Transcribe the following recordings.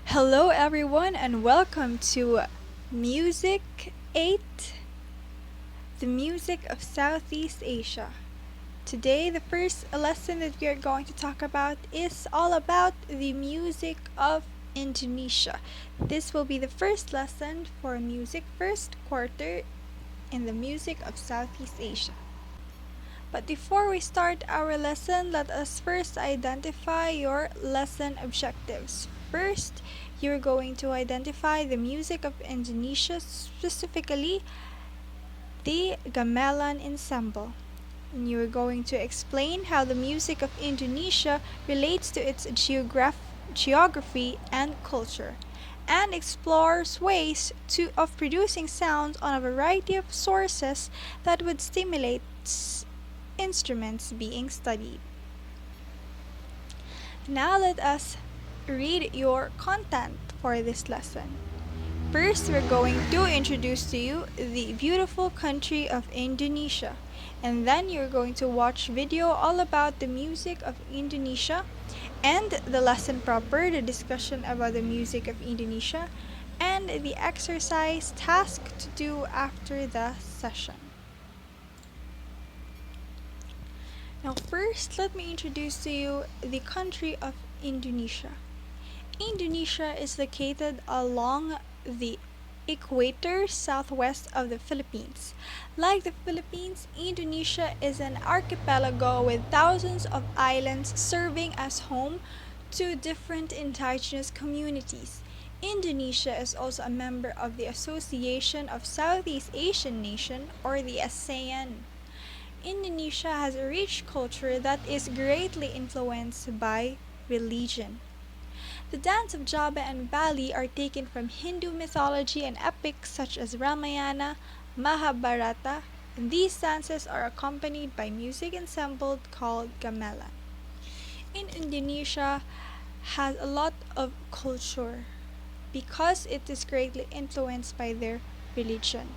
Hello, everyone, and welcome to Music 8, the music of Southeast Asia. Today, the first lesson that we are going to talk about is all about the music of Indonesia. This will be the first lesson for music first quarter in the music of Southeast Asia. But before we start our lesson, let us first identify your lesson objectives. First, you're going to identify the music of Indonesia, specifically the Gamelan Ensemble. And you're going to explain how the music of Indonesia relates to its geography and culture, and explores ways of producing sounds on a variety of sources that would stimulate instruments being studied. Now let us read your content for this lesson. First, we're going to introduce to you the beautiful country of Indonesia, and then you're going to watch video all about the music of Indonesia and the lesson proper, the discussion about the music of Indonesia, and the exercise task to do after the session. Now first, let me introduce to you the country of Indonesia. Indonesia is located along the equator southwest of the Philippines. Like the Philippines, Indonesia is an archipelago with thousands of islands serving as home to different indigenous communities. Indonesia is also a member of the Association of Southeast Asian Nations, or the ASEAN. Indonesia has a rich culture that is greatly influenced by religion. The dance of Java and Bali are taken from Hindu mythology and epics such as Ramayana, Mahabharata, and these dances are accompanied by music ensemble called gamelan. In Indonesia has a lot of culture because it is greatly influenced by their religion.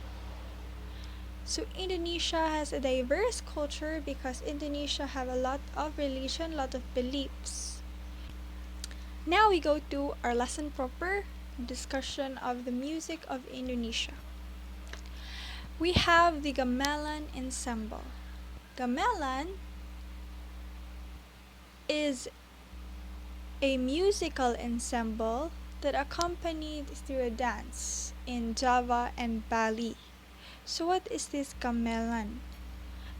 So Indonesia has a diverse culture because Indonesia have a lot of religion, lot of beliefs. Now we go to our lesson proper, discussion of the music of Indonesia. We have the Gamelan Ensemble. Gamelan is a musical ensemble that accompanied through a dance in Java and Bali. So what is this gamelan?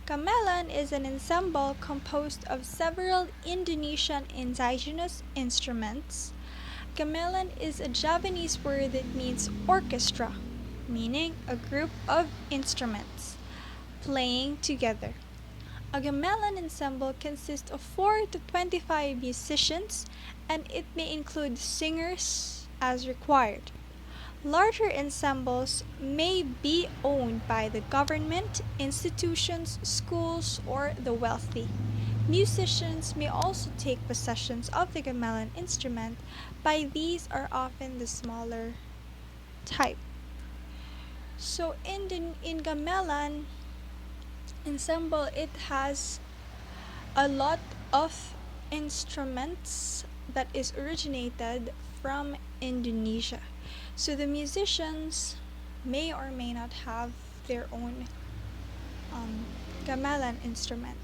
Gamelan is an ensemble composed of several Indonesian indigenous instruments. Gamelan is a Javanese word that means orchestra, meaning a group of instruments playing together. A gamelan ensemble consists of 4 to 25 musicians, and it may include singers as required. Larger ensembles may be owned by the government, institutions, schools, or the wealthy. Musicians may also take possessions of the gamelan instrument, but these are often the smaller type. So in gamelan ensemble, it has a lot of instruments that is originated from Indonesia. So the musicians may or may not have their own gamelan instrument,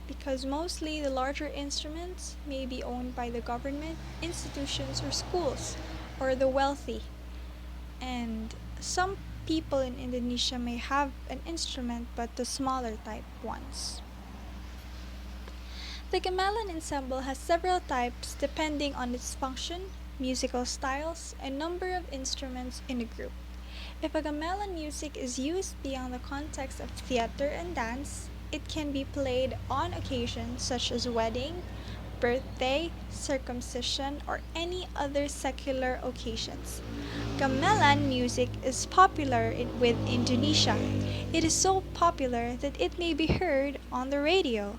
because mostly the larger instruments may be owned by the government, institutions, or schools, or the wealthy. And some people in Indonesia may have an instrument, but the smaller type ones. The gamelan ensemble has several types depending on its function, musical styles, and number of instruments in a group. If a gamelan music is used beyond the context of theater and dance, it can be played on occasions such as wedding, birthday, circumcision, or any other secular occasions. Gamelan music is popular with Indonesia. It is so popular that it may be heard on the radio.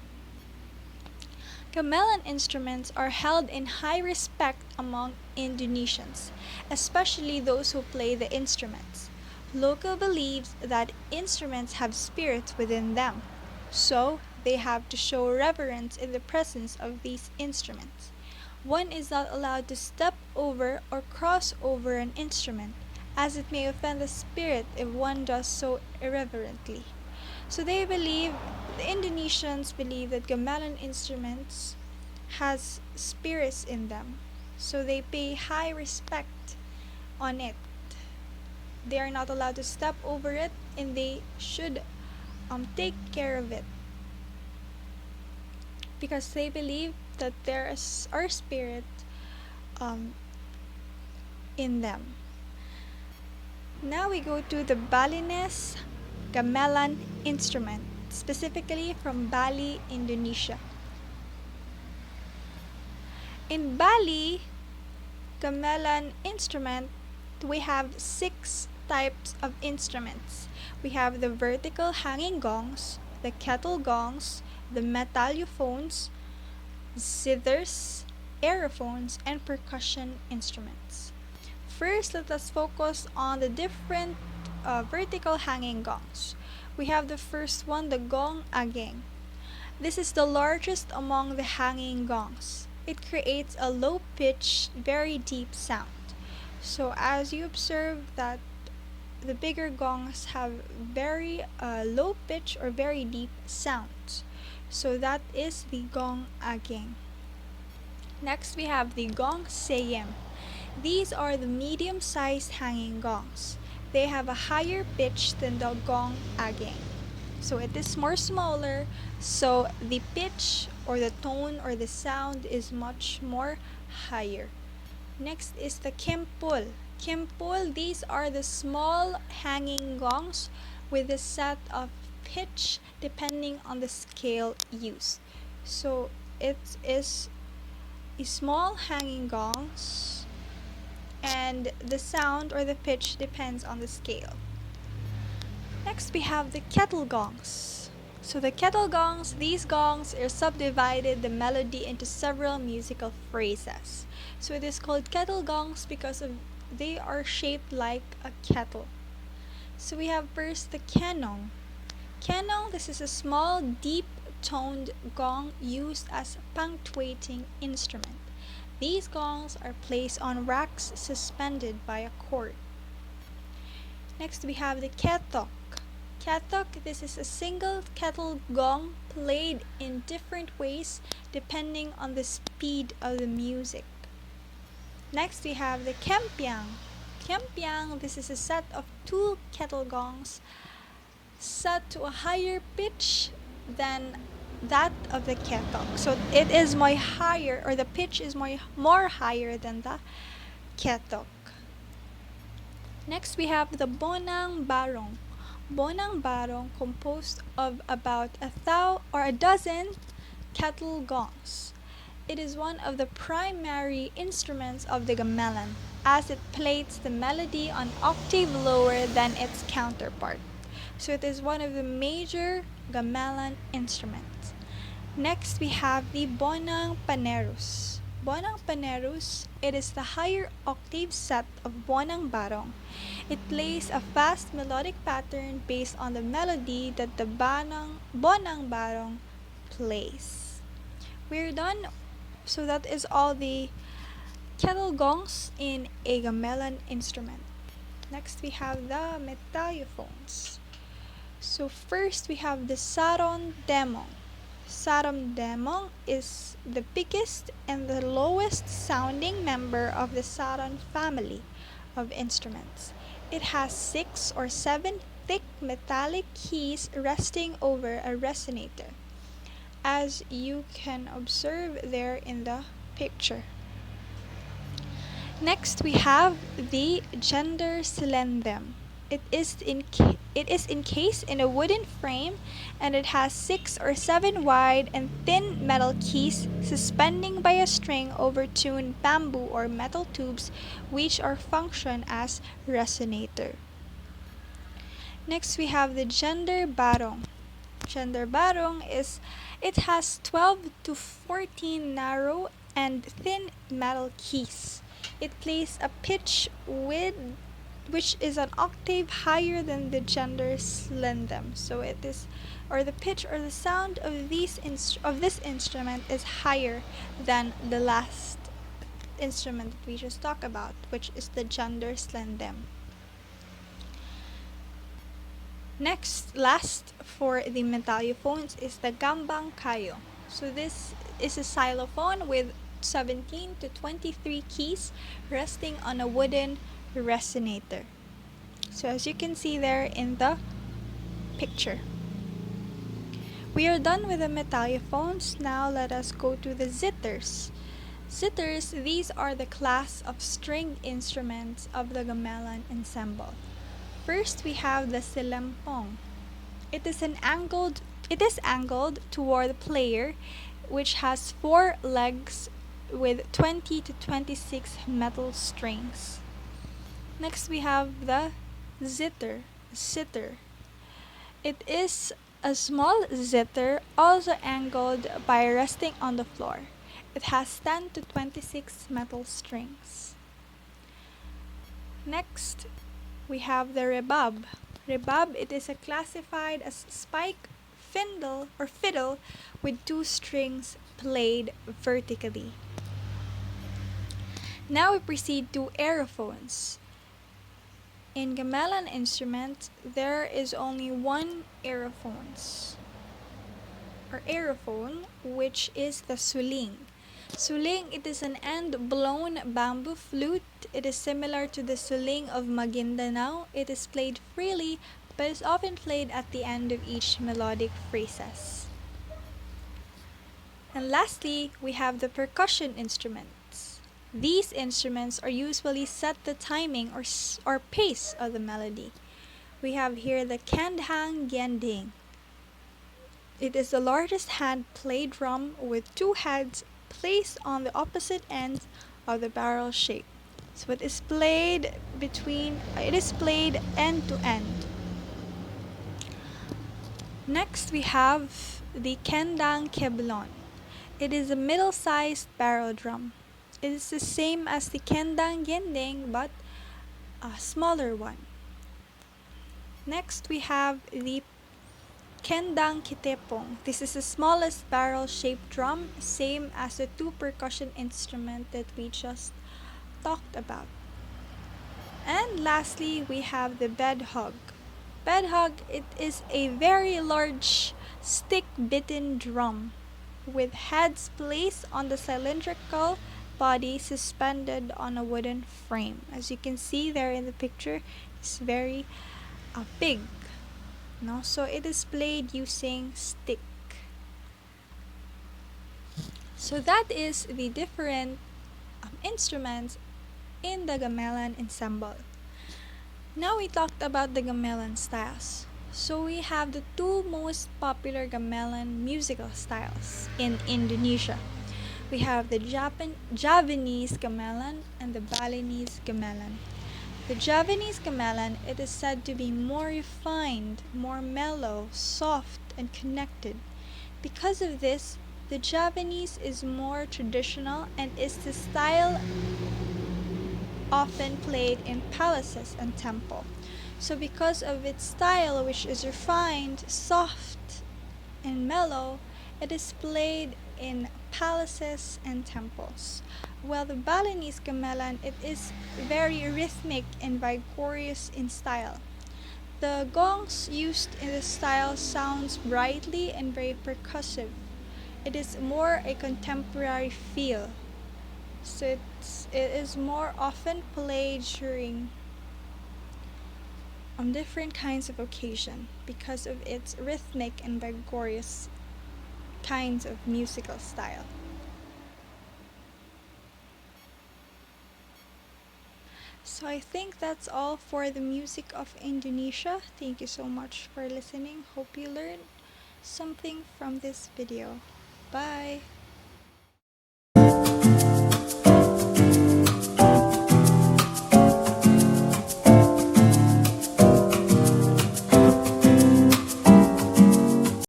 Gamelan instruments are held in high respect among Indonesians, especially those who play the instruments. Local believes that instruments have spirits within them, so they have to show reverence in the presence of these instruments. One is not allowed to step over or cross over an instrument, as it may offend the spirit if one does so irreverently. So the Indonesians believe that gamelan instruments has spirits in them. So they pay high respect on it. They are not allowed to step over it, and they should take care of it because they believe that are spirit um, in them. Now we go to the Balinese Gamelan Instrument, specifically from Bali, Indonesia. In Bali, Gamelan Instrument, we have 6 types of instruments. We have the vertical hanging gongs, the kettle gongs, the metallophones, zithers, aerophones, and percussion instruments. First, let us focus on the different vertical hanging gongs. We have the first one, the gong ageng. This is the largest among the hanging gongs. It creates a low-pitched, very deep sound. So as you observe that the bigger gongs have very low pitch or very deep sounds. So that is the gong ageng. Next we have the gong seyem. These are the medium-sized hanging gongs. They have a higher pitch than the gong ageng. So it is more smaller, so the pitch or the tone or the sound is much more higher. Next is the kempul. Kempul, these are the small hanging gongs with a set of pitch depending on the scale used. So it is a small hanging gongs and the sound or the pitch depends on the scale. Next we have the kettle gongs. So the kettle gongs, these gongs are subdivided the melody into several musical phrases. So it is called kettle gongs because they are shaped like a kettle. So we have first the kenong. Kenong, this is a small, deep-toned gong used as a punctuating instrument. These gongs are placed on racks suspended by a cord. Next we have the ketok. Ketok, this is a single kettle gong played in different ways depending on the speed of the music. Next we have the kempiang. Kempiang, this is a set of 2 kettle gongs set to a higher pitch than that of the ketok. So it is more higher, or the pitch is more higher than the ketok. Next we have the bonang barong. Bonang barong composed of about a dozen kettle gongs. It is one of the primary instruments of the gamelan, as it plays the melody an octave lower than its counterpart. So it is one of the major gamelan instruments. Next we have the bonang panerus. Bonang panerus, it is the higher octave set of bonang barong. It plays a fast melodic pattern based on the melody that the bonang barong plays. We're done. So that is all the kettle gongs in a gamelan instrument. Next we have the metallophones. So first we have the sarong demong. Sarong demong is the biggest and the lowest sounding member of the sarong family of instruments. It has 6 or 7 thick metallic keys resting over a resonator, as you can observe there in the picture. Next we have the gender silendem. It is encased in a wooden frame, and it has 6 or 7 wide and thin metal keys suspending by a string over tuned bamboo or metal tubes, which are function as resonator. Next we have the gender barong. Gender barong has 12 to 14 narrow and thin metal keys. It plays a pitch which is an octave higher than the gender silendem. So it is, or the pitch or the sound of this instrument is higher than the last instrument that we just talked about, which is the gender slendem. Next, last for the metallophones is the gambang kayo. So this is a xylophone with 17 to 23 keys resting on a wooden resonator. So as you can see there in the picture. We are done with the metallophones. Now let us go to the zithers. Zithers, these are the class of stringed instruments of the Gamelan Ensemble. First, we have the silempong. It is angled toward the player, which has 4 legs with 20 to 26 metal strings. Next, we have the zither. It is a small zither, also angled by resting on the floor. It has 10 to 26 metal strings. Next, we have the rebab. Rebab, it is classified as spike fiddle with 2 strings played vertically. Now we proceed to aerophones. In Gamelan Instrument, there is only one aerophone, which is the suling. Suling, it is an end-blown bamboo flute. It is similar to the suling of Maguindanao. It is played freely, but is often played at the end of each melodic phrases. And lastly, we have the percussion instruments. These instruments are usually set the timing or pace of the melody. We have here the kandhang gending. It is the largest hand-played drum with 2 heads placed on the opposite ends of the barrel shape. So it is played end to end. Next we have the kendang keblon. It is a middle-sized barrel drum. It is the same as the kendang gending but a smaller one. Next we have the kendang kitepong. This is the smallest barrel-shaped drum, same as the 2 percussion instrument that we just talked about. And lastly, we have the bedhug. Bedhug, it is a very large stick-bitten drum with heads placed on the cylindrical body suspended on a wooden frame. As you can see there in the picture, it's very big. No? So it is played using stick. So that is the different instruments in the Gamelan Ensemble. Now we talked about the Gamelan Styles. So we have the 2 most popular gamelan musical styles in Indonesia. We have the Javanese gamelan and the Balinese gamelan. The Javanese gamelan, it is said to be more refined, more mellow, soft, and connected. Because of this, the Javanese is more traditional and is the style often played in palaces and temple. So because of its style, which is refined, soft, and mellow, it is played in palaces and temples. While the Balinese gamelan, it is very rhythmic and vigorous in style. The gongs used in the style sounds brightly and very percussive. It is more a contemporary feel. So it is more often played during different kinds of occasion because of its rhythmic and vigorous kinds of musical style. So I think that's all for the music of Indonesia. Thank you so much for listening. Hope you learned something from this video. Bye!